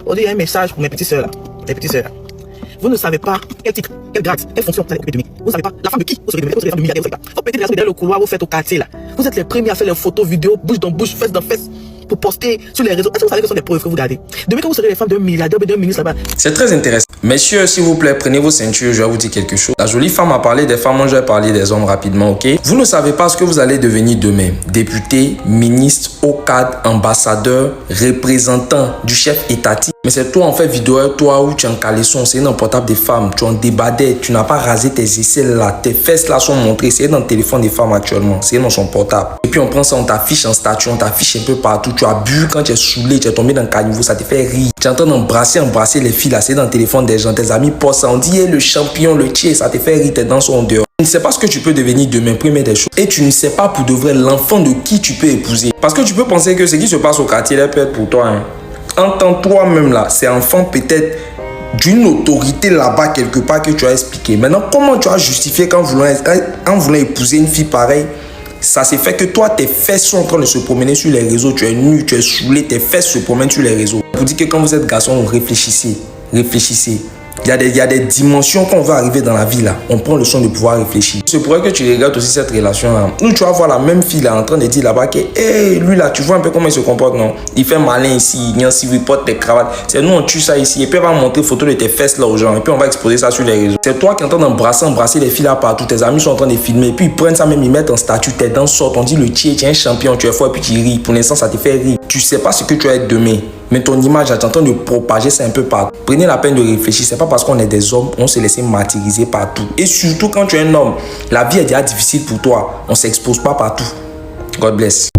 Aujourd'hui, il y a un message pour mes petites sœurs là. Les petites sœurs là. Vous ne savez pas quel titre, quel grade, quelle fonction vous allez occuper demain. Vous ne savez pas la femme de qui vous serez demain. Vous serez la femme de milliardaire, vous ne savez pas. Vous pétez les raisons derrière le couloir, vous faites au quartier là. Vous êtes les premiers à faire les photos, vidéos, bouche dans bouche, fesse dans fesse, pour poster sur les réseaux. Est-ce que vous savez que ce sont des preuves que vous gardez? Demain, quand vous serez les femmes d'un milliardaire, d'un ministre là-bas. C'est très intéressant. Messieurs, s'il vous plaît, prenez vos ceintures, je vais vous dire quelque chose. La jolie femme a parlé des femmes, moi je vais parler des hommes rapidement, ok? Vous ne savez pas ce que vous allez devenir demain. Député, ministre, haut cadre, ambassadeur, représentant du chef étatique. Mais c'est toi en fait vidéo, toi où tu es en caleçon, c'est dans le portable des femmes, tu es en débardeur, tu n'as pas rasé tes aisselles là, tes fesses là sont montrées, c'est dans le téléphone des femmes actuellement, c'est dans son portable. Et puis on prend ça, on t'affiche en statut, on t'affiche un peu partout, tu as bu quand tu es saoulé, tu es tombé dans le caniveau, ça te fait rire. Tu es en train d'embrasser les filles là, c'est dans le téléphone des gens, tes amis postent ça, on dit hey, le champion, le tchè, ça te fait rire, tes dents sont dehors. Tu ne sais pas ce que tu peux devenir demain, première des choses. Et tu ne sais pas pour de vrai l'enfant de qui tu peux épouser. Parce que tu peux penser que ce qui se passe au quartier là peut être pour toi. Hein. Entends toi-même là, c'est enfant peut-être d'une autorité là-bas quelque part que tu as expliqué. Maintenant, comment tu as justifié qu'en voulant épouser une fille pareille, ça s'est fait que toi, tes fesses sont en train de se promener sur les réseaux, tu es nu, tu es saoulé, tes fesses se promènent sur les réseaux. Pour dire que quand vous êtes garçon, réfléchissez. Il y a des dimensions qu'on va arriver dans la vie là. On prend le soin de pouvoir réfléchir. C'est pour ça que tu regardes aussi cette relation là. Nous, tu vas voir la même fille là en train de dire là-bas que hey, lui là, tu vois un peu comment il se comporte, non? Il fait malin ici, il vient s'il porte tes cravates. C'est nous, on tue ça ici. Et puis on va montrer photo de tes fesses là aux gens. Et puis on va exposer ça sur les réseaux. C'est toi qui es en train d'embrasser les filles là partout. Tes amis sont en train de filmer. Et puis ils prennent ça même, ils mettent en statut. Tes dents sortent. On dit le tchè, tu es un champion, tu es fort. Et puis tu ris. Pour l'instant, ça te fait rire. Tu sais pas ce que tu vas être demain. Mais ton image, tu es en train de propager ça un peu partout. Prenez la peine de réfléchir. C'est pas parce qu'on est des hommes, on se laisse martyriser partout. Et surtout quand tu es un homme, la vie est déjà difficile pour toi. On s'expose pas partout. God bless.